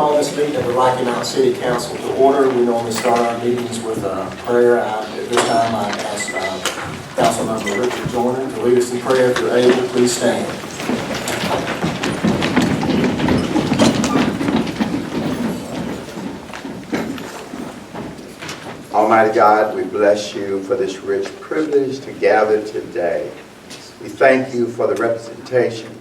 call this meeting of the Rocky Mount City Council to order. We normally start our meetings with prayer. At this time, I ask Councilmember Richard Joyner to lead us in prayer. If you're able, please stand. Almighty God, we bless you for this rich privilege to gather today. We thank you for the representation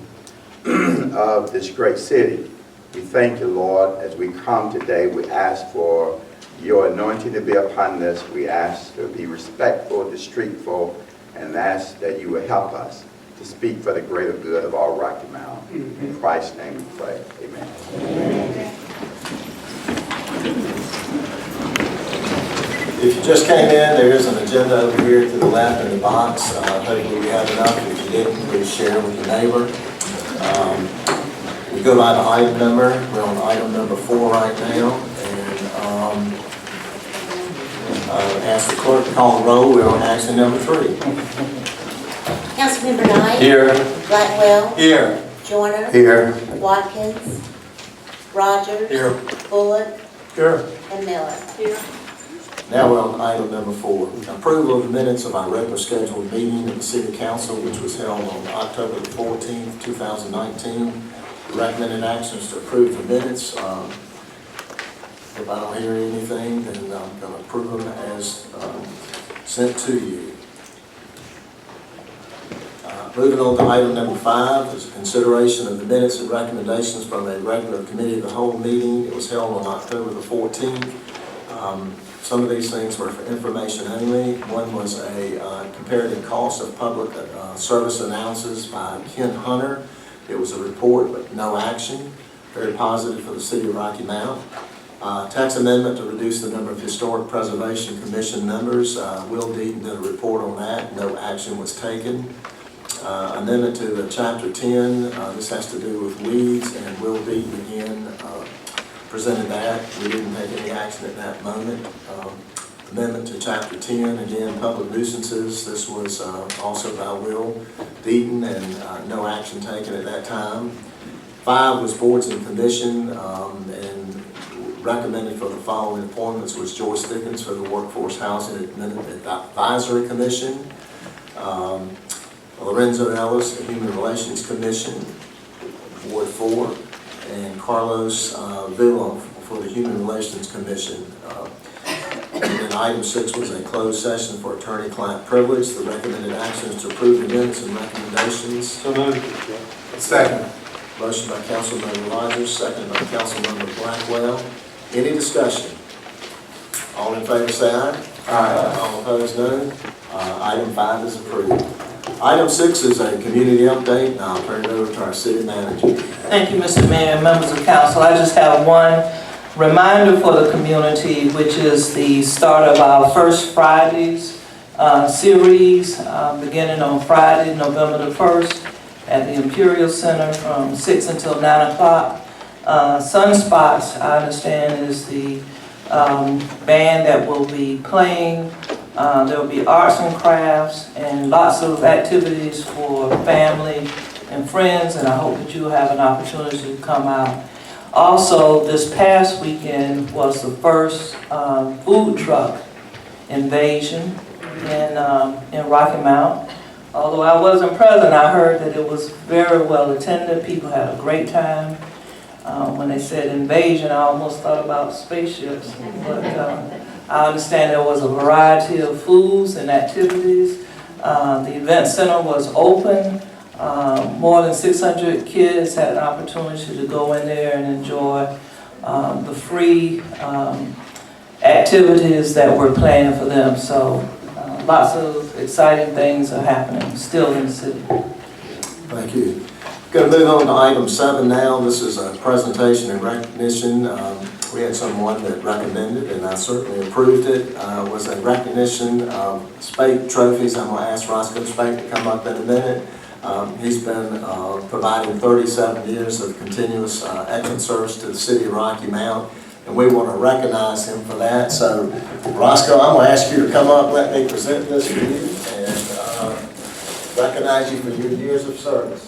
of this great city. We thank you, Lord, as we come today. We ask for your anointing to be upon us. We ask to be respectful, discreetful, and ask that you will help us to speak for the greater good of all Rocky Mount. In Christ's name we pray. Amen. Amen. If you just came in, there is an agenda over here to the left in the box. Hopefully we have enough. If you didn't, please share with your neighbor. We go by the item number. We're on item number 4 right now. And ask the clerk to call the roll. We're on action number 3. Councilmember Knight. Here. Blackwell. Here. Joyner. Here. Watkins. Rogers. Here. Bullock. Here. And Miller. Here. Now we're on item number 4. Approval of the minutes of our regular scheduled meeting of the City Council, which was held on October the 14th, 2019. The recommended action is to approve the minutes. If I don't hear anything, then I'm going to approve them as sent to you. Moving on to item number 5 is a consideration of the minutes and recommendations from a regular committee of the whole meeting. It was held on October the 14th. Some of these things were for information only. One was a comparative cost of public service analysis by Ken Hunter. It was a report but no action. Very positive for the city of Rocky Mount. Tax amendment to reduce the number of Historic Preservation Commission members. Will Deaton did a report on that. No action was taken. Amendment to Chapter 10. This has to do with weeds, and Will Deaton again presented that. We didn't take any action at that moment. Amendment to Chapter 10, again, public nuisances. This was also by Will Deaton, and no action taken at that time. 5 was boards and commission, and recommended for the following appointments was Joyce Dickens for the Workforce Housing Advisory Commission, Lorenzo Ellis, the Human Relations Commission, Ward 4, and Carlos Villa for the Human Relations Commission. And then item 6 was a closed session for attorney-client privilege. The recommended action is to approve the minutes and recommendations. So moved. Second. Motion by Councilmember Rogers, second by Councilmember Blackwell. Any discussion? All in favor say aye. Aye. All opposed, no. Item 5 is approved. Item 6 is a community update, and I'll turn it over to our city manager. Thank you, Mr. Mayor and members of council. I just have one reminder for the community, which is the start of our First Fridays series, beginning on Friday, November the 1st, at the Imperial Center from 6 until 9 o'clock. Sunspots, I understand, is the band that will be playing. There will be arts and crafts and lots of activities for family and friends, and I hope that you will have an opportunity to come out. Also, this past weekend was the first food truck invasion in Rocky Mount. Although I wasn't present, I heard that it was very well attended. People had a great time. When they said invasion, I almost thought about spaceships. But I understand there was a variety of foods and activities. The event center was open. More than 600 kids had an opportunity to go in there and enjoy the free activities that were planned for them. So lots of exciting things are happening still in the city. Thank you. Going to move on to item 7 now. This is a presentation and recognition. We had someone that recommended, and I certainly approved it. Was a recognition of Spake trophies. I'm going to ask Roscoe Spake to come up in a minute. He's been providing 37 years of continuous excellent service to the city of Rocky Mount, and we want to recognize him for that. So, Roscoe, I'm going to ask you to come up, let me present this for you, and recognize you for your years of service.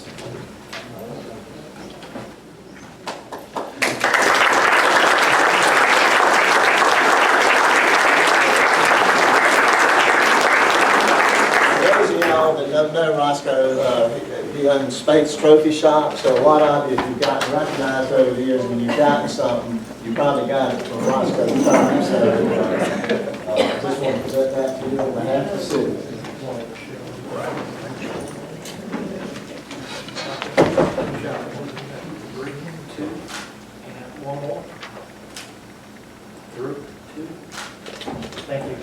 doesn't know Roscoe, he owns Spates Trophy Shop, so a lot of, if you've gotten recognized over the years, when you've gotten something, you probably got it from Roscoe Shop, so just want to present that to you on behalf of the city. One more. Through. Thank you.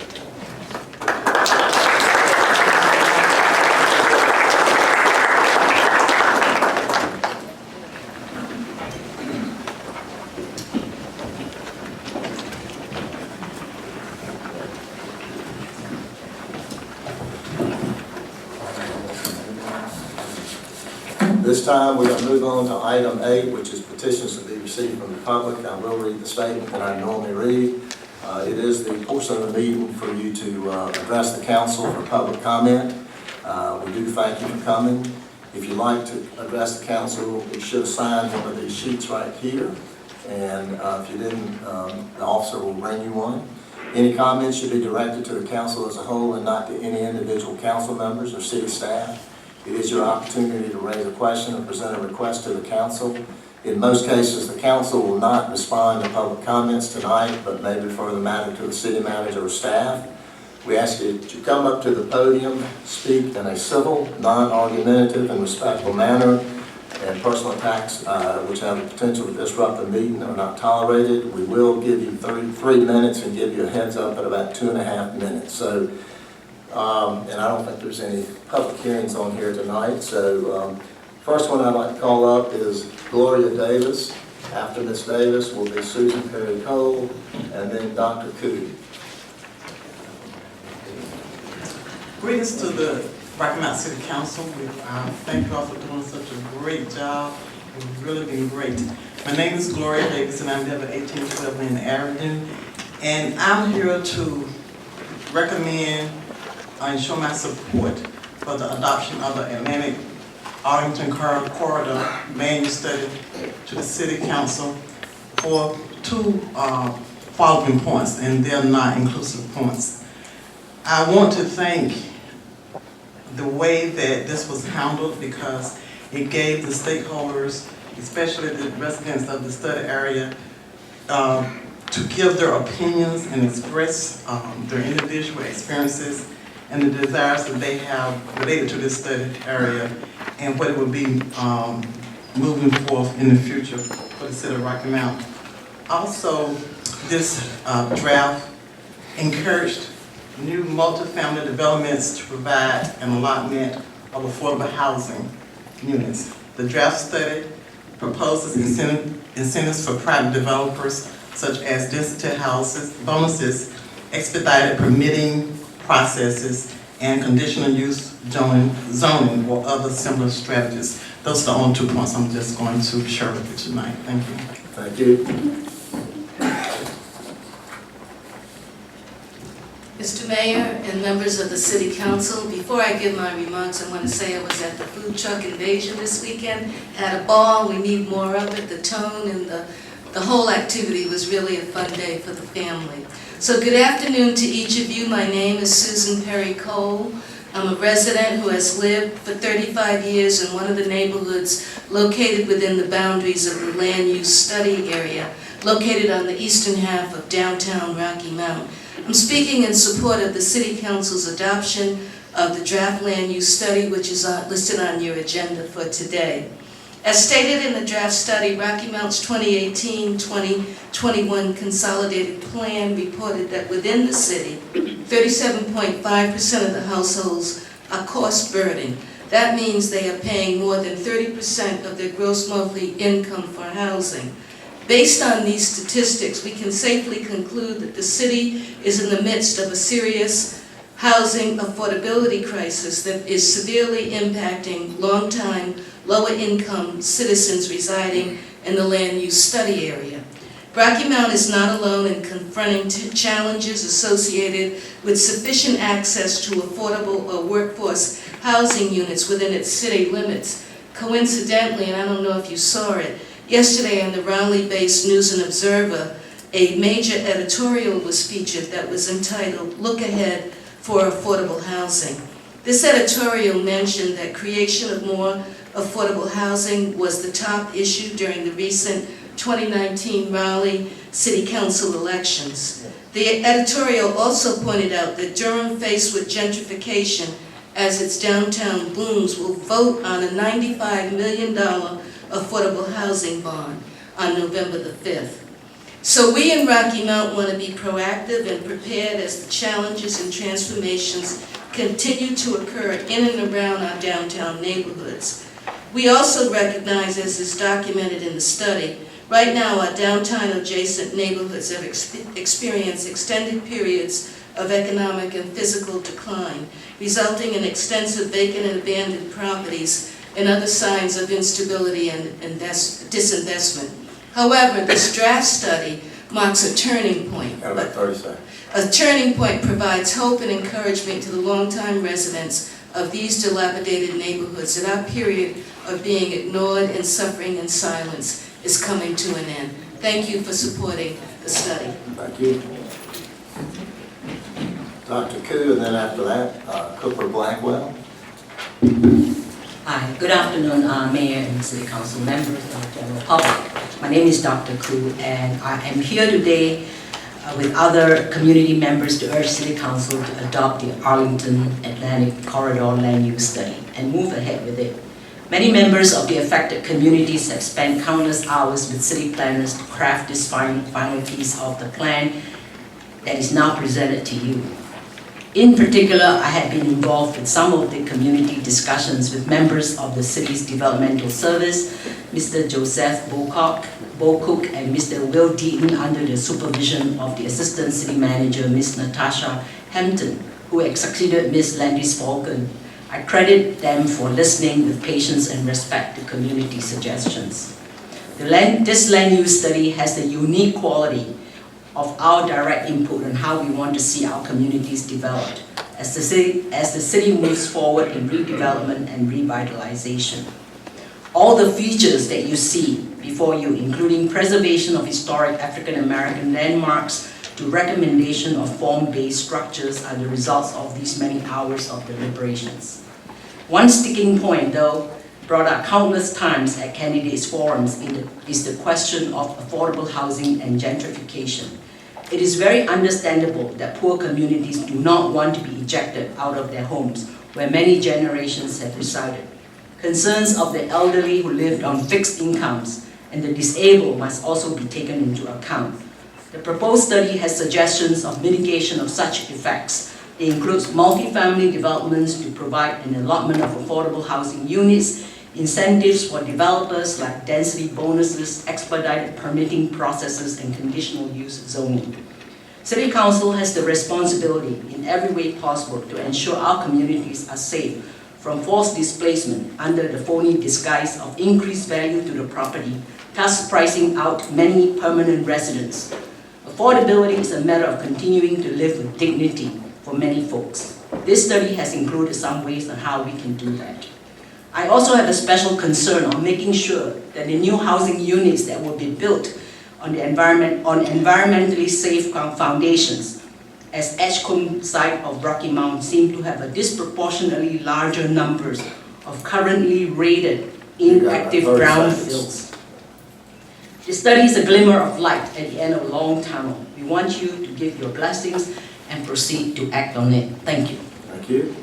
This time, we're going to move on to item 8, which is petitions to be received from the public. I will read the statement that I normally read. It is the portion of the meeting for you to address the council for public comment. We do thank you for coming. If you'd like to address the council, you should sign one of these sheets right here. And if you didn't, the officer will bring you one. Any comments should be directed to the council as a whole and not to any individual council members or city staff. It is your opportunity to raise a question or present a request to the council. In most cases, the council will not respond to public comments tonight, but may refer the matter to the city manager or staff. We ask you to come up to the podium, speak in a civil, non-argumentative, and respectful manner, and personal attacks which have the potential to disrupt the meeting are not tolerated. We will give you 33 minutes and give you a heads up at about 2.5 minutes. So. And I don't think there's any public hearings on here tonight. So first one I'd like to call up is Gloria Davis. After Ms. Davis will be Susan Perry Cole and then Dr. Cootie. Greetings to the Rocky Mount City Council. We thank you all for doing such a great job. It's really been great. My name is Gloria Davis and I live at 1812 Lynn Avenue. And I'm here to recommend and show my support for the adoption of the Atlantic Arlington Corridor Land Use Study to the City Council for 2 following points, and they're not inclusive points. I want to thank the way that this was handled because it gave the stakeholders, especially the residents of the study area, to give their opinions and express their individual experiences and the desires that they have related to this study area and what it would be moving forth in the future for the city of Rocky Mount. Also, this draft encouraged new multifamily developments to provide an allotment of affordable housing units. The draft study proposes incentives for private developers such as density houses, bonuses, expedited permitting processes, and conditional use zoning or other similar strategies. Those are the only 2 points I'm just going to share with you tonight. Thank you. Thank you. Mr. Mayor and members of the City Council, before I give my remarks, I want to say I was at the Food Truck Invasion this weekend, had a ball, we need more of it, the tone and the whole activity was really a fun day for the family. So good afternoon to each of you. My name is Susan Perry Cole. I'm a resident who has lived for 35 years in one of the neighborhoods located within the boundaries of the land use study area, located on the eastern half of downtown Rocky Mount. I'm speaking in support of the City Council's adoption of the draft land use study, which is listed on your agenda for today. As stated in the draft study, Rocky Mount's 2018-2021 consolidated plan reported that within the city, 37.5% of the households are cost burdened. That means they are paying more than 30% of their gross monthly income for housing. Based on these statistics, we can safely conclude that the city is in the midst of a serious housing affordability crisis that is severely impacting long-time, lower-income citizens residing in the land use study area. Rocky Mount is not alone in confronting challenges associated with sufficient access to affordable or workforce housing units within its city limits. Coincidentally, and I don't know if you saw it, yesterday in the Raleigh-based News and Observer, a major editorial was featured that was entitled, "Look Ahead for Affordable Housing." This editorial mentioned that creation of more affordable housing was the top issue during the recent 2019 Raleigh City Council elections. The editorial also pointed out that Durham, faced with gentrification as its downtown booms, will vote on a $95 million affordable housing bond on November the 5th. So we in Rocky Mount want to be proactive and prepared as the challenges and transformations continue to occur in and around our downtown neighborhoods. We also recognize, as is documented in the study, right now our downtown adjacent neighborhoods have experienced extended periods of economic and physical decline, resulting in extensive vacant and abandoned properties and other signs of instability and disinvestment. However, this draft study marks a turning point. Got about 30 seconds. A turning point provides hope and encouragement to the longtime residents of these dilapidated neighborhoods that our period of being ignored and suffering in silence is coming to an end. Thank you for supporting the study. Thank you. Dr. Koo, and then after that, Cooper Blackwell. Hi, good afternoon, Mayor and City Council members and general public. My name is Dr. Koo, and I am here today with other community members to urge City Council to adopt the Arlington Atlantic Corridor Land Use Study and move ahead with it. Many members of the affected communities have spent countless hours with city planners to craft this final piece of the plan that is now presented to you. In particular, I have been involved with some of the community discussions with members of the city's developmental service, Mr. Joseph Bocook and Mr. Will Deaton, under the supervision of the Assistant City Manager, Ms. Natasha Hampton, who had succeeded Ms. Landis Falcon. I credit them for listening with patience and respect to community suggestions. This land use study has the unique quality of our direct input on how we want to see our communities developed as the city moves forward in redevelopment and revitalization. All the features that you see before you, including preservation of historic African American landmarks to recommendation of form-based structures, are the results of these many hours of deliberations. One sticking point, though, brought up countless times at candidates forums is the question of affordable housing and gentrification. It is very understandable that poor communities do not want to be ejected out of their homes, where many generations have resided. Concerns of the elderly who lived on fixed incomes and the disabled must also be taken into account. The proposed study has suggestions of mitigation of such effects. It includes multifamily developments to provide an allotment of affordable housing units, incentives for developers like density bonuses, expedited permitting processes, and conditional use zoning. City Council has the responsibility in every way possible to ensure our communities are safe from forced displacement under the phony disguise of increased value to the property, thus pricing out many permanent residents. Affordability is a matter of continuing to live with dignity for many folks. This study has included some ways on how we can do that. I also have a special concern on making sure that the new housing units that will be built on environmentally safe foundations, as Edgecombe site of Rocky Mount seem to have a disproportionately larger numbers of currently rated inactive brownfields. The study is a glimmer of light at the end of a long tunnel. We want you to give your blessings and proceed to act on it. Thank you. Thank you.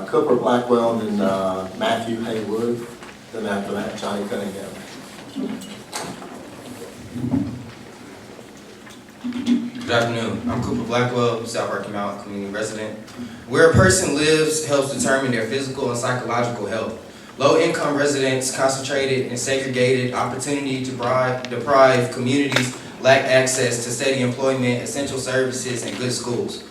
Cooper Blackwell, then Matthew Haywood, then after that, Johnny Cunningham. Good afternoon. I'm Cooper Blackwell, South Rocky Mount community resident. Where a person lives helps determine their physical and psychological health. Low-income residents concentrated and segregated opportunity to deprive communities lack access to steady employment, essential services, and good schools.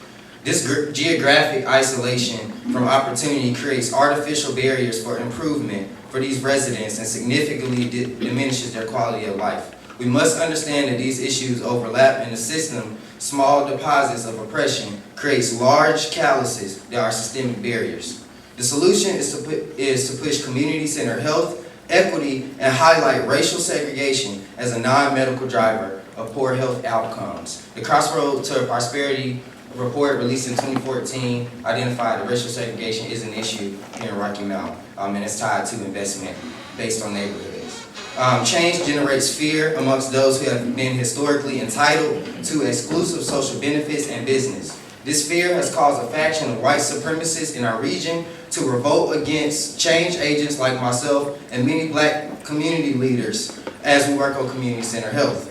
This geographic isolation from opportunity creates artificial barriers for improvement for these residents and significantly diminishes their quality of life. We must understand that these issues overlap in the system. Small deposits of oppression creates large calluses that are systemic barriers. The solution is to push community-centered health, equity, and highlight racial segregation as a non-medical driver of poor health outcomes. The Crossroad to Prosperity report released in 2014 identified that racial segregation is an issue here in Rocky Mount, and it's tied to investment based on neighborhoods. Change generates fear amongst those who have been historically entitled to exclusive social benefits and business. This fear has caused a faction of white supremacists in our region to revolt against change agents like myself and many black community leaders as we work on community center health.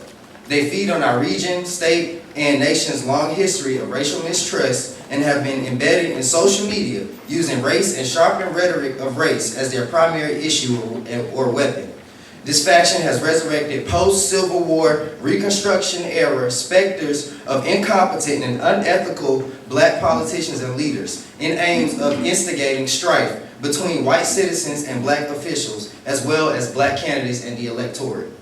They feed on our region, state, and nation's long history of racial mistrust and have been embedded in social media using race and sharpened rhetoric of race as their primary issue or weapon. This faction has resurrected post-Civil War Reconstruction era specters of incompetent and unethical black politicians and leaders in aims of instigating strife between white citizens and black officials, as well as black candidates and the electorate.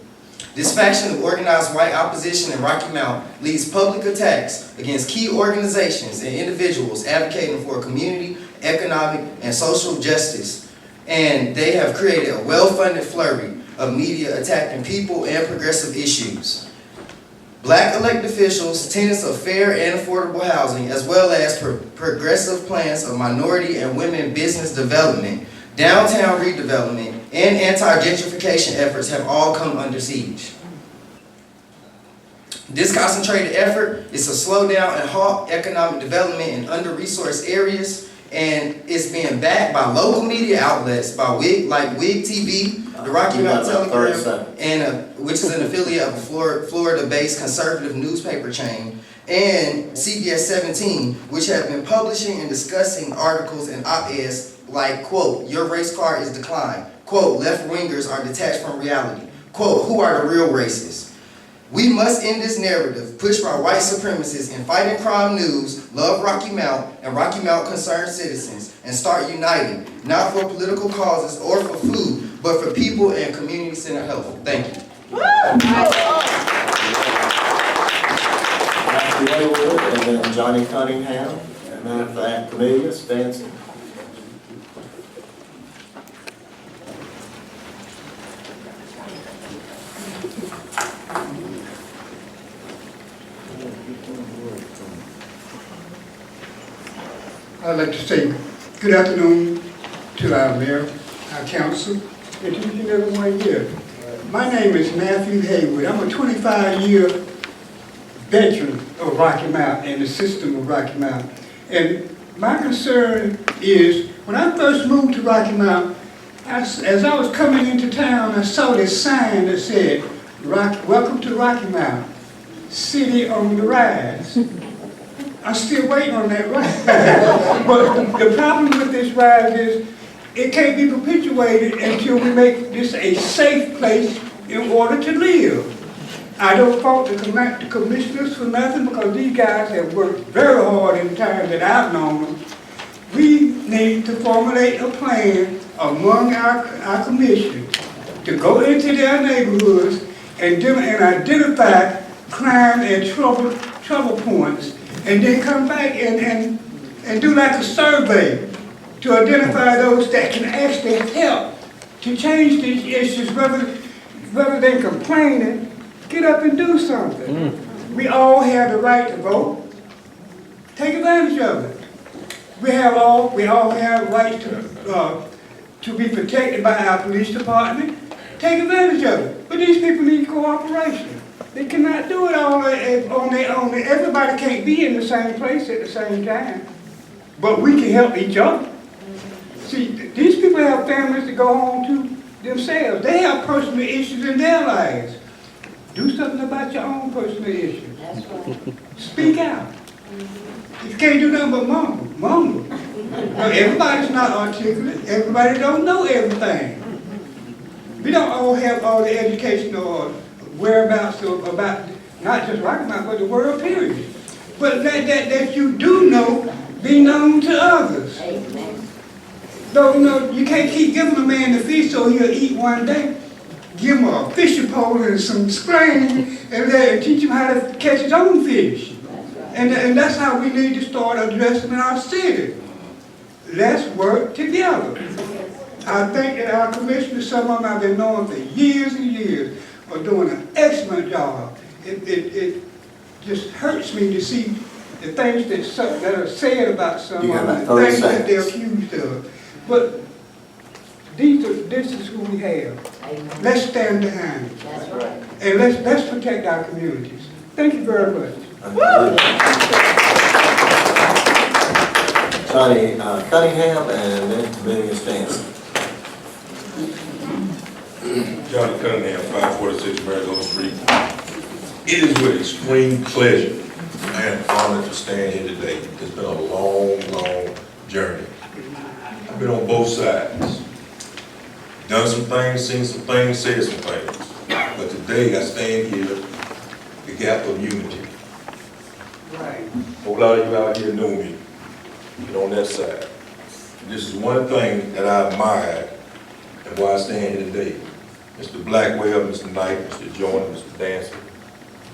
This faction of organized white opposition in Rocky Mount leads public attacks against key organizations and individuals advocating for community, economic, and social justice. And they have created a well-funded flurry of media attacking people and progressive issues. Black elected officials, tenets of fair and affordable housing, as well as progressive plans of minority and women business development, downtown redevelopment, and anti-gentrification efforts have all come under siege. This concentrated effort is to slow down and halt economic development in under-resourced areas, and it's being backed by local media outlets, by like WIG TV, the Rocky Mount Telegram, and which is an affiliate of a Florida-based conservative newspaper chain, and CBS 17, which have been publishing and discussing articles and op-eds like, quote, "Your race card is declined," quote, "Left-wingers are detached from reality," quote, "Who are the real racists?" We must end this narrative pushed by white supremacists in Fighting Crime News, Love Rocky Mount, and Rocky Mount Concerned Citizens, and start uniting, not for political causes or for food, but for people and community-centered health. Thank you. Matthew Haywood, and then Johnny Cunningham, and then after that, Cornelius Dancing. I'd like to say good afternoon to our mayor, our council, and to each and every one here. My name is Matthew Haywood. I'm a 25-year veteran of Rocky Mount and the system of Rocky Mount. And my concern is, when I first moved to Rocky Mount, as I was coming into town, I saw this sign that said, "Welcome to Rocky Mount, city on the rise." I'm still waiting on that rise. But the problem with this rise is it can't be perpetuated until we make this a safe place in order to live. I don't fault the commissioners for nothing, because these guys have worked very hard in the time that I've known them. We need to formulate a plan among our commission to go into their neighborhoods and identify crime and trouble points, and then come back and do like a survey to identify those that can actually help to change these issues, rather than complaining. Get up and do something. We all have the right to vote. Take advantage of it. We all have right to be protected by our police department. Take advantage of it. But these people need cooperation. They cannot do it all on their own. Everybody can't be in the same place at the same time. But we can help each other. See, these people have families to go home to themselves. They have personal issues in their lives. Do something about your own personal issues. That's right. Speak out. You can't do nothing but mumble. Now, everybody's not articulate. Everybody don't know everything. We don't all have all the educational whereabouts about not just Rocky Mount, but the world period. But that you do know, be known to others. Amen. Though, you can't keep giving a man the fish so he'll eat one day. Give him a fishing pole and some string and teach him how to catch his own fish. And that's how we need to start addressing our city. Let's work together. I think that our commissioners, some of them I've been knowing for years and years, are doing an excellent job. It just hurts me to see the things that are said about You someone, got about the 30 things that they're seconds. accused of. But this is who we have. Let's stand behind it. That's right. And let's protect our communities. Thank you very much. Johnny Cunningham and then Cornelius Dancy. Johnny Cunningham, 546 Maryland Street. It is with extreme pleasure and honor to stand here today. It's been a long, long journey. I've been on both sides. Done some things, seen some things, said some things. But today I stand here, the gap of unity. Right. A whole lot of you out here know me, and on that side. This is one thing that I admire and why I stand here today. Mr. Blackwell, Mr. Knight, Mr. Joyner, Mr. Dancy,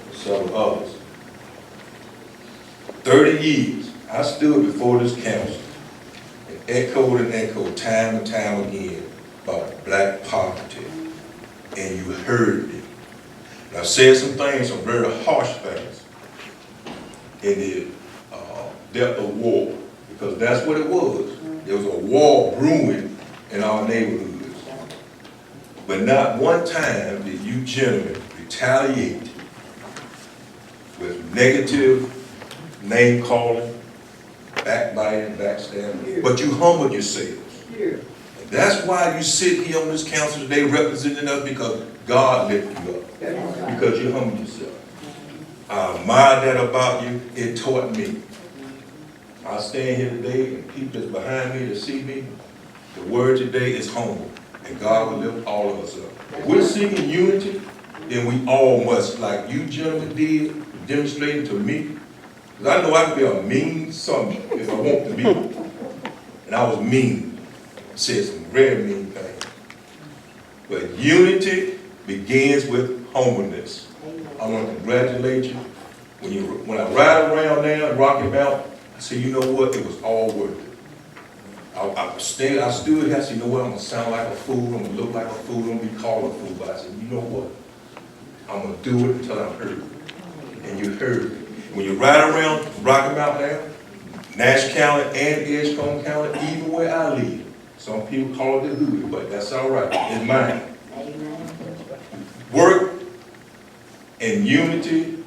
and several others. 30 years, I stood before this council and echoed time and time again about black poverty, and you heard me. And I said some things, some very harsh things, in the depth of war, because that's what it was. There was a war brewing in our neighborhoods. But not one time did you gentlemen retaliate with negative name calling, backbiting, backstabbing, but you humbled yourselves. Yeah. And that's why you sit here on this council today representing us, because God lifted you up, because you humbled yourself. I admire that about you. It taught me. I stand here today and people that's behind me to see me. The word today is humble, and God will lift all of us up. If we're seeking unity, then we all must, like you gentlemen did, demonstrating to me. Because I know I can be a mean something if I want to be. And I was mean. Said some very mean things. But unity begins with humbleness. I want to congratulate you. When I ride around there in Rocky Mountain, I say, you know what? It was all worth it. I stood here, I said, you know what? I'm going to sound like a fool. I'm going to look like a fool. I'm going to be called a fool. But I said, you know what? I'm going to do it until I'm heard. And you heard me. When you ride around Rocky Mountain there, Nash County and Edgecombe County, even where I live, some people call it the hood, but that's all right. It's mine. Work and unity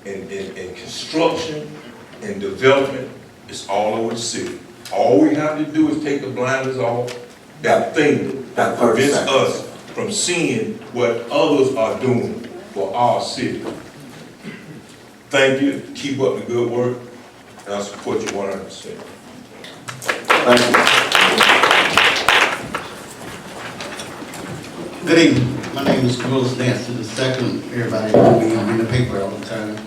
and construction and development is all over the city. All we have to do is take the blinders off that thing that prevents us from seeing what others are doing for our city. Thank you. Keep up the good work, and I support you 100%. Thank you. Good evening. My name is Carlos Nancy II. Everybody knows me. I'm in the paper all the time.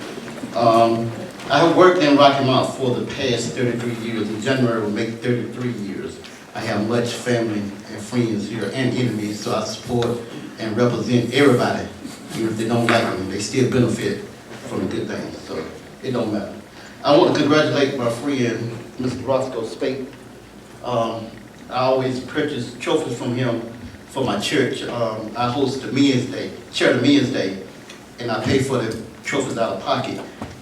I have worked in Rocky Mount for the past 33 years. In January will make 33 years. I have much family and friends here and enemies, so I support and represent everybody. Even if they don't like me, they still benefit from the good things, so it don't matter. I want to congratulate my friend, Mr. Roscoe Spate. I always purchase trophies from him for my church. I host the Men's Day, Charity Men's Day, and I pay for the trophies out of pocket.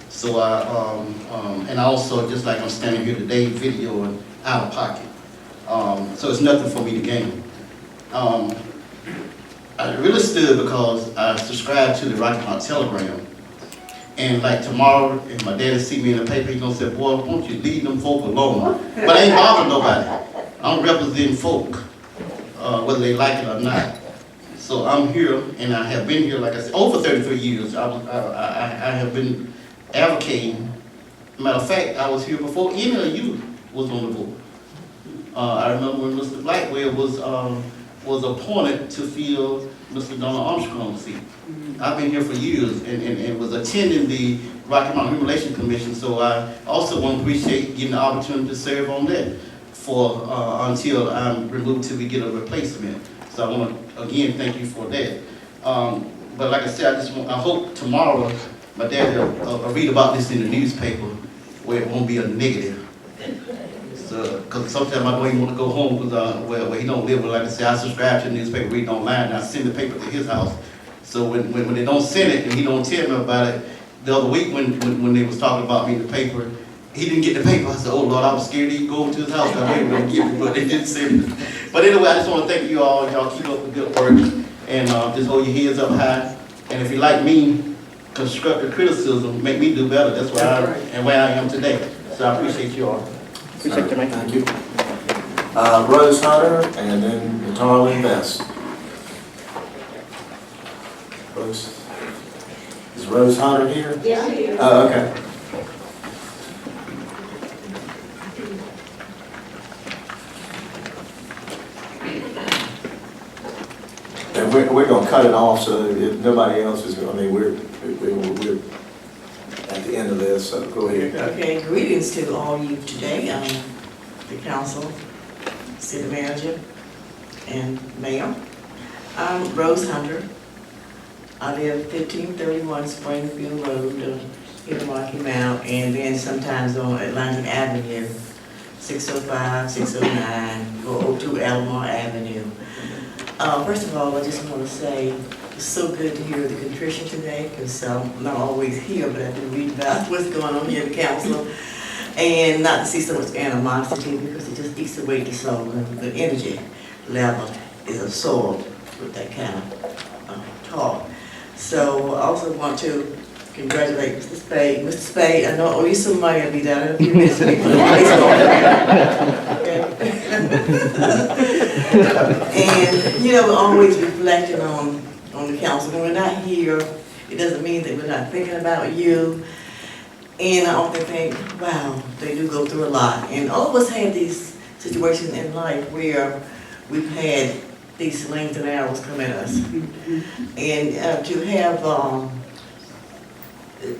So and I also, just like I'm standing here today, video and out of pocket. So it's nothing for me to gain. I really stood because I subscribed to the Rocky Mount Telegram. And like tomorrow, if my daddy see me in the paper, he's gonna say, boy, won't you leave them folk alone? But I ain't bothering nobody. I'm representing folk, whether they like it or not. So I'm here, and I have been here, like I said, over 33 years. I have been advocating. Matter of fact, I was here before any of you was on the board. I remember when Mr. Blackwell was appointed to fill Mr. Donald Armstrong's seat. I've been here for years and was attending the Rocky Mountain Human Relations Commission, so I also want to appreciate getting the opportunity to serve on that for until I'm removed till we get a replacement. So I want to again thank you for that. But like I said, I hope tomorrow my dad will read about this in the newspaper where it won't be a negative. Because sometimes I don't even want to go home because where he don't live. But like I said, I subscribe to the newspaper, read online, and I send the paper to his house. So when they don't send it and he don't tell me about it, the other week when they was talking about me in the paper, he didn't get the paper. I said, oh Lord, I was scared he'd go to his house. I wasn't going to give it, but they didn't send it. But anyway, I just want to thank you all. Y'all keep up the good work and just hold your heads up high. And if you like me, constructive criticism make me do better. That's why where I am today. So I appreciate you all. Appreciate you, man. Thank you. Rose Hunter and then Natarlene Best. Rose. Is Rose Hunter here? Yeah, I'm here. Oh, okay. And we're going to cut it off, so if nobody else is going, I mean, we're at the end of this, so go ahead. Okay, greetings to all you today, the council, city manager, and mayor. I'm Rose Hunter. I live 1531 Springfield Road in Rocky Mount, and then sometimes on Atlantic Avenue, 605, 609, or 02 Elmore Avenue. First of all, I just want to say it's so good to hear the contrition today, because I'm not always here, but I do read about what's going on here at the council, and not to see so much animosity, because it just eats away the soul, and the energy level is absorbed with that kind of talk. So I also want to congratulate Mr. Spade. Mr. Spade, I know, you somebody will be down in a few minutes. And, you know, we're always reflecting on the council. When we're not here, it doesn't mean that we're not thinking about you. And I often think, wow, they do go through a lot. And all of us have these situations in life where we've had these slings and arrows come at us. And to have,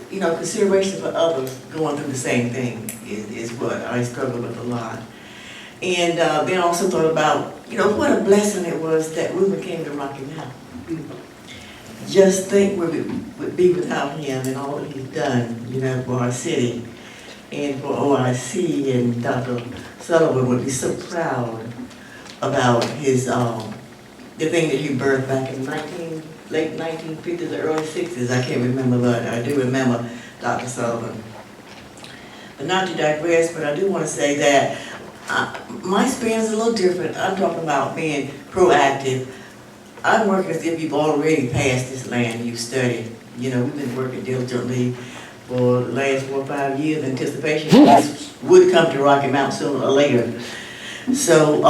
you know, consideration for others going through the same thing is what I struggle with a lot. And then also thought about, you know, what a blessing it was that Reuben came to Rocky Mount. Just think where we would be without him and all that he's done, you know, for our city and for OIC, and Dr. Sullivan would be so proud about his, the thing that he birthed back in late 1950s, or early 60s, I can't remember, but I do remember Dr. Sullivan. But not to digress, but I do want to say that my experience is a little different. I'm talking about being proactive. I'm working as if you've already passed this land you've studied. You know, we've been working diligently for the last 4 or 5 years in anticipation this would come to Rocky Mount sooner or later. So,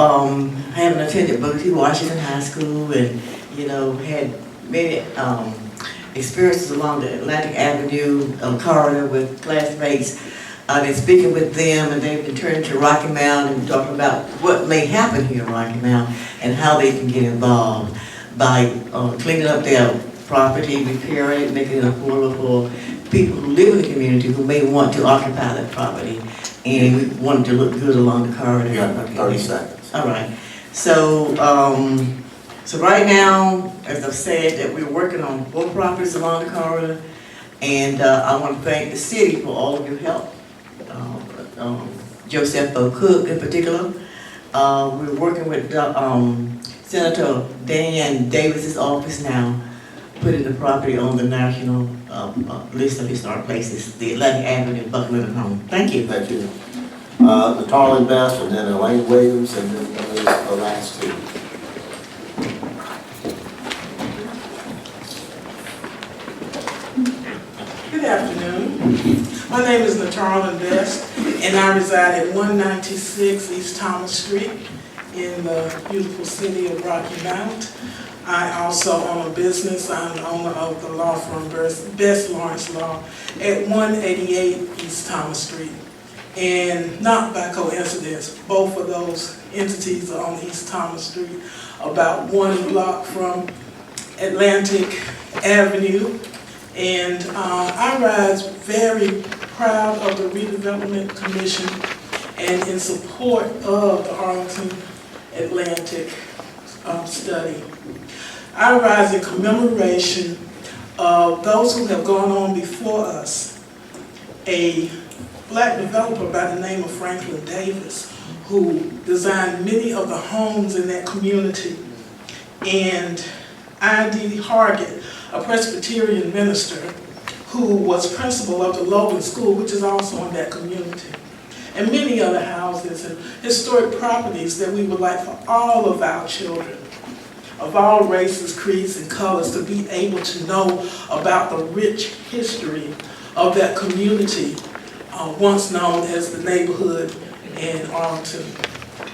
having attended Booker T. Washington High School and, you know, had many experiences along the Atlantic Avenue corridor with classmates, I've been speaking with them, and they've been turning to Rocky Mount and talking about what may happen here in Rocky Mount and how they can get involved by cleaning up their property, repairing it, making it affordable for people who live in the community who may want to occupy that property. And we want it to look good along the corridor. You got about 30 seconds. All right. So, so right now, as I've said, that we're working on both properties along the corridor, and I want to thank the city for all of your help. Joseph O. Cook in particular. We're working with Senator Dan Davis's office now, putting the property on the national list of historic places, the Atlantic Avenue, Buckland home. Thank you. Thank you. Natarlene Best and then Elaine Williams and then the last two. Good afternoon. My name is Natarlene Best, and I reside at 196 East Thomas Street in the beautiful city of Rocky Mount. I also own a business. I'm the owner of the law firm Best Lawrence Law at 188 East Thomas Street. And not by coincidence, both of those entities are on East Thomas Street, about 1 block from Atlantic Avenue. And I rise very proud of the Redevelopment Commission and in support of the Arlington Atlantic study. I rise in commemoration of those who have gone on before us. A black developer by the name of Franklin Davis, who designed many of the homes in that community, and I.D. Hargett, a Presbyterian minister who was principal of the Logan School, which is also in that community. And many other houses and historic properties that we would like for all of our children of all races, creeds, and colors to be able to know about the rich history of that community, once known as the neighborhood in Arlington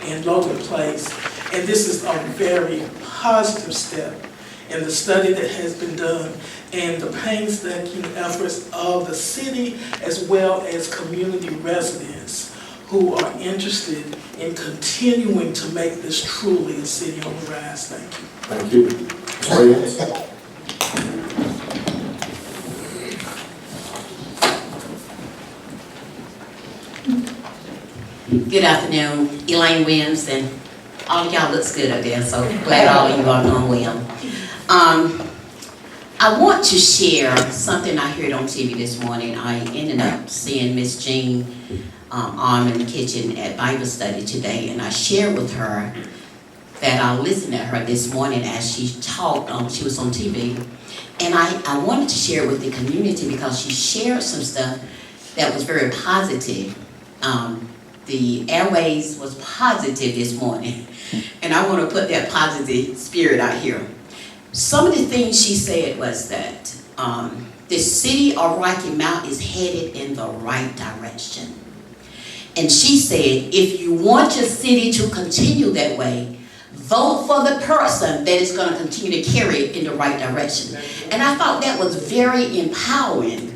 and Logan Place. And this is a very positive step in the study that has been done and the painstaking efforts of the city as well as community residents who are interested in continuing to make this truly a city on the rise. Thank you. Thank you. Ms. Williams? Good afternoon, Elaine Williams, and all of y'all looks good up there, so glad all of you are doing well. I want to share something I heard on TV this morning. I ended up seeing Miss Jean Arm in the kitchen at Bible study today, and I shared with her that I listened to her this morning as she talked. She was on TV, and I wanted to share it with the community because she shared some stuff that was very positive. The airways was positive this morning, and I want to put that positive spirit out here. Some of the things she said was that the city of Rocky Mount is headed in the right direction. And she said, if you want your city to continue that way, vote for the person that is going to continue to carry it in the right direction. And I thought that was very empowering.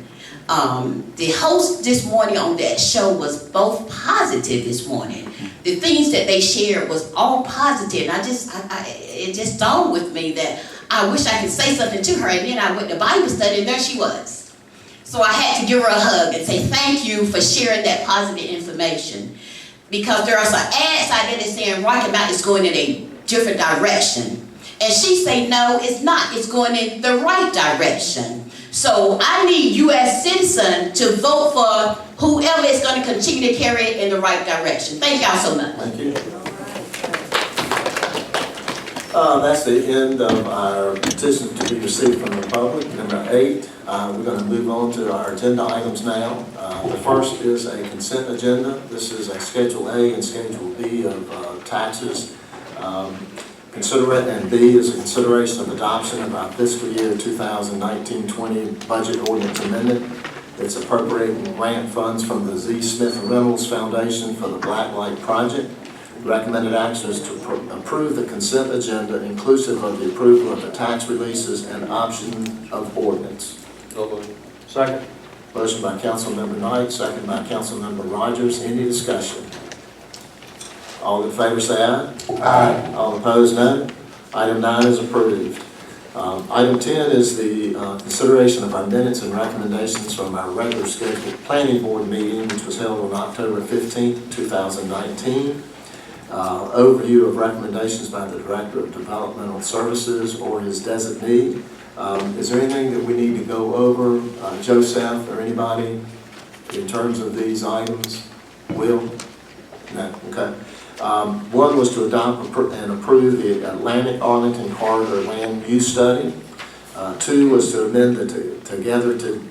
The host this morning on that show was both positive this morning. The things that they shared was all positive. And it just dawned with me that I wish I could say something to her. And then I went to Bible study and there she was. So I had to give her a hug and say thank you for sharing that positive information. Because there are some ads out there that saying Rocky Mount is going in a different direction. And she said, no, it's not. It's going in the right direction. So I need you as citizens to vote for whoever is going to continue to carry it in the right direction. Thank y'all so much. Thank you. That's the end of our petitions to be received from the public. Number 8, we're going to move on to our agenda items now. The first is a consent agenda. This is a Schedule A and Schedule B of taxes. Consider it, and B is a consideration of adoption of our fiscal year 2019-20 budget ordinance amendment. It's appropriating grant funds from the Z. Smith Reynolds Foundation for the Black Light Project. Recommended action is to approve the consent agenda inclusive of the approval of the tax releases and option of ordinance. Second. Motion by Councilmember Knight, second by Councilmember Rogers. Any discussion? All in favor say aye. Aye. All opposed, no. Item 9 is approved. Item 10 is the consideration of our minutes and recommendations from our regular scheduled planning board meeting, which was held on October 15th, 2019. Overview of recommendations by the Director of Developmental Services or his designee. Is there anything that we need to go over, Joseph or anybody, in terms of these items? Will? No? Okay. One was to adopt and approve the Atlantic Arlington Corridor Land Use Study. 2 was to amend the Together to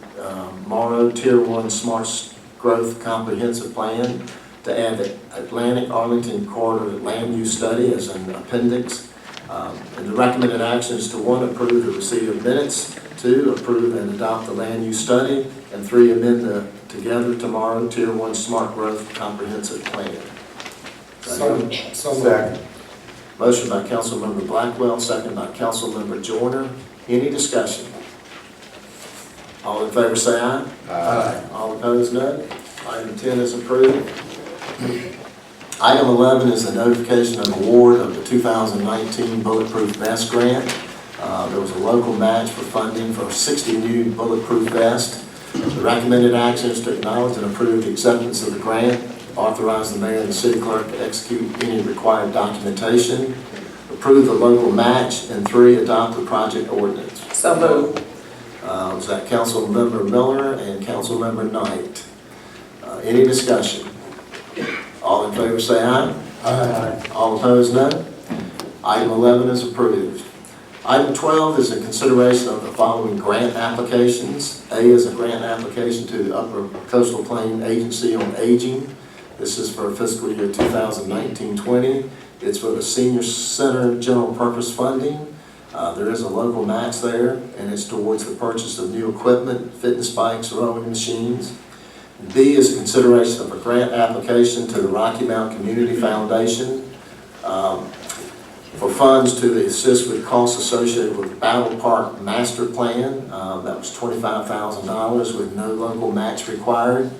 Morrow Tier 1 Smart Growth Comprehensive Plan to add the Atlantic Arlington Corridor Land Use Study as an appendix. And the recommended action is to 1, approve the receipt of minutes, 2, approve and adopt the land use study, and 3, amend the Together Tomorrow Tier 1 Smart Growth Comprehensive Plan. Second. Motion by Councilmember Blackwell, second by Councilmember Joyner. Any discussion? All in favor say aye. Aye. All opposed, no. Item 10 is approved. Item 11 is the notification of award of the 2019 Bulletproof Vest Grant. There was a local match for funding for 60 new bulletproof vests. The recommended action is to acknowledge and approve the acceptance of the grant, authorize the mayor and the city clerk to execute any required documentation, approve the local match, and 3, adopt the project ordinance. So moved. Was that Councilmember Miller and Councilmember Knight? Any discussion? All in favor say aye. Aye. All opposed, no. Item 11 is approved. Item 12 is a consideration of the following grant applications. A is a grant application to the Upper Coastal Plain Agency on Aging. This is for fiscal year 2019-20. It's for the Senior Center General Purpose Funding. There is a local match there, and it's towards the purchase of new equipment, fitness bikes, rowing machines. B is a consideration of a grant application to the Rocky Mount Community Foundation for funds to assist with costs associated with the Battle Park Master Plan. That was $25,000 with no local match required.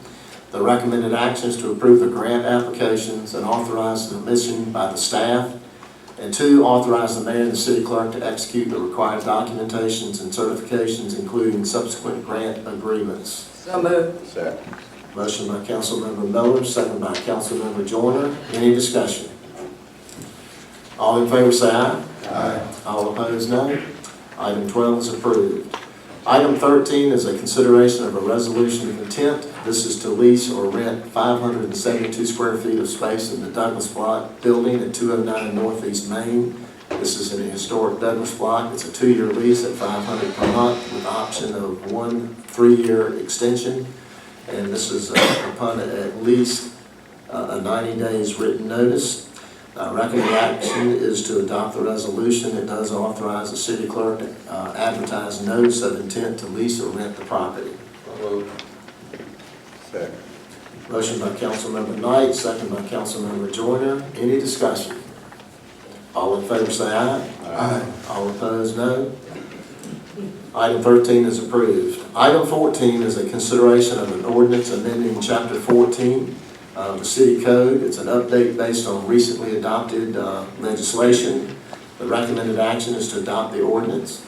The recommended action is to approve the grant applications and authorize the submission by the staff. And 2, authorize the mayor and the city clerk to execute the required documentations and certifications, including subsequent grant agreements. So moved. Second. Motion by Councilmember Miller, second by Councilmember Joyner. Any discussion? All in favor say aye. Aye. All opposed, no. Item 12 is approved. Item 13 is a consideration of a resolution of intent. This is to lease or rent 572 square feet of space in the Douglas Block building at 209 Northeast Main. This is in a historic Douglas Block. It's a 2-year lease at $500 per month with option of 1 3-year extension. And this is upon at least a 90 days written notice. Recommended action is to adopt the resolution. It does authorize the city clerk to advertise notice of intent to lease or rent the property. Second. Motion by Councilmember Knight, second by Councilmember Joyner. Any discussion? All in favor say aye. Aye. All opposed, no. Item 13 is approved. Item 14 is a consideration of an ordinance amending Chapter 14 of the City Code. It's an update based on recently adopted legislation. The recommended action is to adopt the ordinance.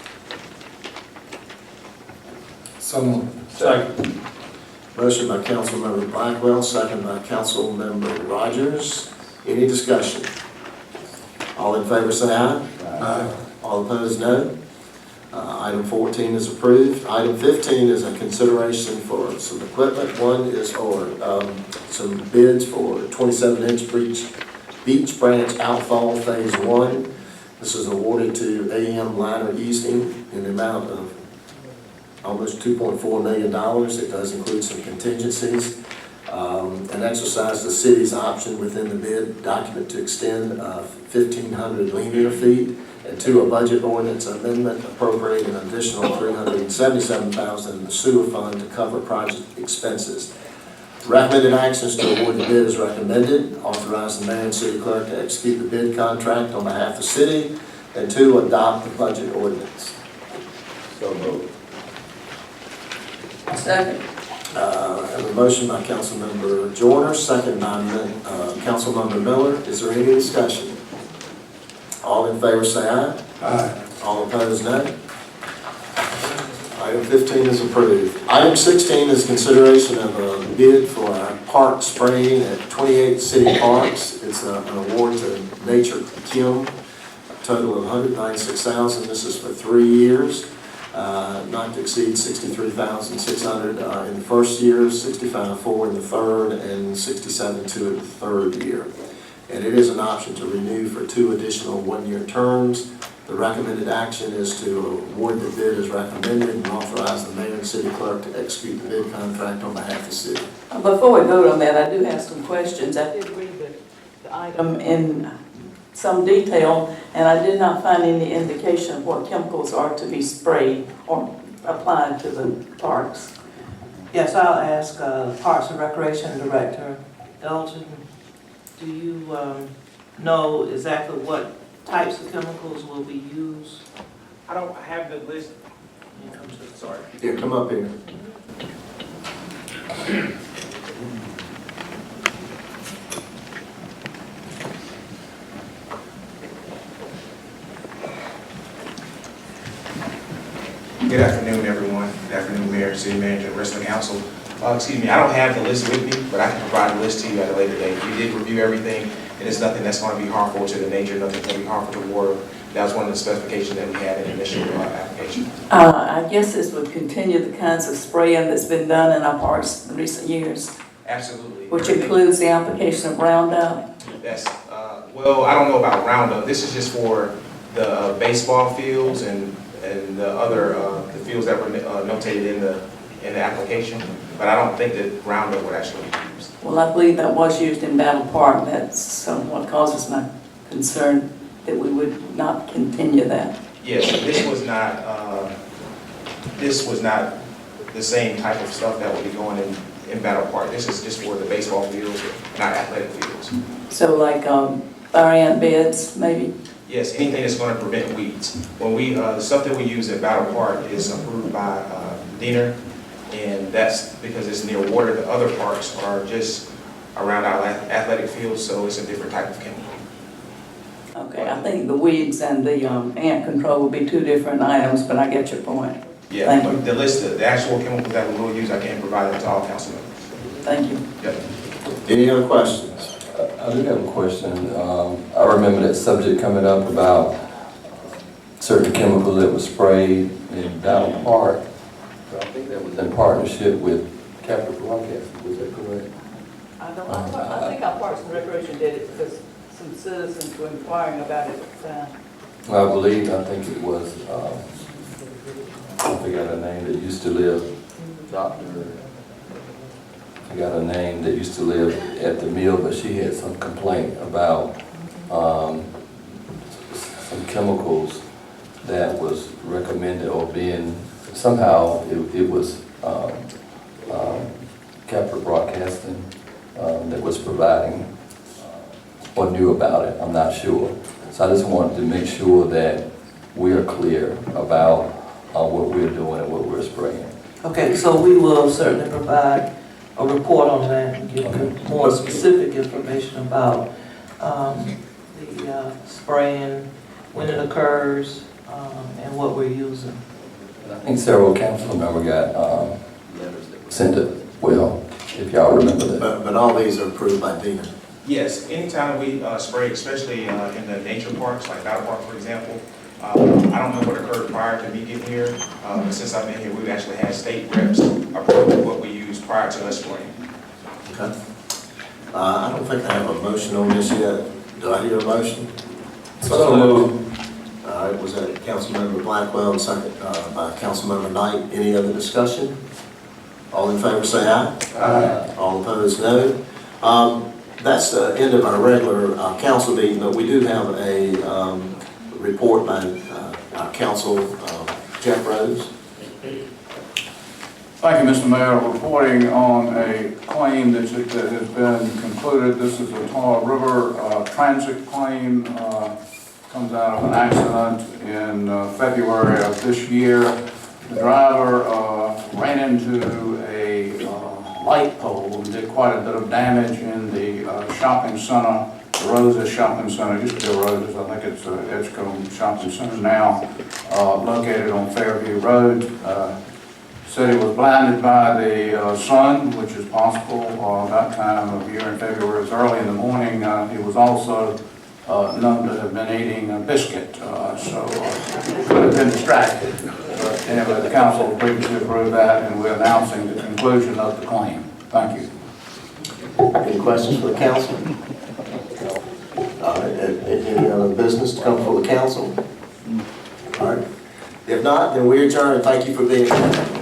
So moved. Second. Motion by Councilmember Blackwell, second by Councilmember Rogers. Any discussion? All in favor say aye. Aye. All opposed, no. Item 14 is approved. Item 15 is a consideration for some equipment. One is for some bids for 27-inch beach branch outfall Phase 1. This is awarded to AM Liner Easting in the amount of almost $2.4 million. It does include some contingencies. And exercise the city's option within the bid document to extend 1,500 linear feet, and 2, a budget ordinance amendment appropriating an additional $377,000 in the sewer fund to cover project expenses. Recommended actions to award the bid is recommended. Authorize the mayor and city clerk to execute the bid contract on behalf of the city, and 2, adopt the budget ordinance. So moved. Second. I have a motion by Councilmember Joyner, second by Councilmember Miller. Is there any discussion? All in favor say aye. Aye. All opposed, no. Item 15 is approved. Item 16 is consideration of a bid for our park spraying at 28 city parks. It's an award to Nature Kim, a total of $196,000. This is for 3 years. Not to exceed $63,600 in the first year, $65,400 in the third, and $67,200 in the third year. And it is an option to renew for 2 additional 1-year terms. The recommended action is to award the bid as recommended and authorize the mayor and city clerk to execute the bid contract on behalf of the city. Before we vote on that, I do have some questions. I did read the item in some detail, and I did not find any indication of what chemicals are to be sprayed or applied to the parks. Yes, I'll ask Parks and Recreation Director Elton, do you know exactly what types of chemicals will be used? I don't have the list. I'm so sorry. Here, come up here. Good afternoon, everyone. Good afternoon, Mayor, City Manager, rest of the council. Excuse me, I don't have the list with me, but I can provide the list to you at a later date. We did review everything, and it's nothing that's going to be harmful to the nature, nothing going to be harmful to water. That was one of the specifications that we had in the initial application. I guess this would continue the kinds of spraying that's been done in our parks in recent years. Absolutely. Which includes the application of Roundup. Yes. Well, I don't know about Roundup. This is just for the baseball fields and the other, the fields that were notated in the application, but I don't think that Roundup would actually be used. Well, I believe that was used in Battle Park. That's somewhat causes my concern that we would not continue that. Yes, this was not the same type of stuff that would be going in Battle Park. This is just for the baseball fields, not athletic fields. So like fire ant beds, maybe? Yes, anything that's going to prevent weeds. When the stuff that we use at Battle Park is approved by Diener, and that's because it's near water. The other parks are just around our athletic fields, so it's a different type of chemical. Okay, I think the weeds and the ant control would be two different items, but I get your point. Yeah, Thank but you. the list, the actual chemicals that we will use, I can't provide them to all council members. Thank you. Yep. Any other questions? I do have a question. I remember that subject coming up about certain chemicals that were sprayed in Battle Park. I think that was in partnership with Capital Broadcasting, was that correct? I think our Parks and Recreation did it because some citizens were inquiring about it at the time. I think it was, I forgot her name, that used to live, I forgot her name, that used to live at the mill, but she had some complaint about some chemicals that was recommended or being, somehow it was Capital Broadcasting that was providing or knew about it, I'm not sure. So I just wanted to make sure that we are clear about what we're doing and what we're spraying. Okay, so we will certainly provide a report on that and give more specific information about the spraying, when it occurs, and what we're using. I think several council members got letters that were sent to, well, if y'all remember that. But all these are approved by Diener. Yes, anytime we spray, especially in the nature parks, like Battle Park, for example, I don't know what occurred prior to me getting here, but since I've been here, we've actually had state reps approve what we used prior to us spraying. Okay. I don't think I have a motion on this yet. Do I hear a motion? So moved. All right, was that Councilmember Blackwell and second by Councilmember Knight? Any other discussion? All in favor say aye. Aye. All opposed, no. That's the end of our regular council meeting, but we do have a report by our council, Jeff Rose. Thank you, Mr. Mayor. Reporting on a claim that has been concluded. This is a Tar River transit claim. Comes out of an accident in February of this year. The driver ran into a light pole and did quite a bit of damage in the shopping center, the Roses Shopping Center. It used to be Roses, I think it's Edgecombe Shopping Center now, located on Fairview Road. Said he was blinded by the sun, which is possible that time of year in February. It was early in the morning. He was also known to have been eating a biscuit, so could have been distracted. But anyway, the council previously approved that, and we're announcing the conclusion of the claim. Thank you. Any questions for the council? Any other business to come before the council? All right. If not, then we adjourn. Thank you for being here.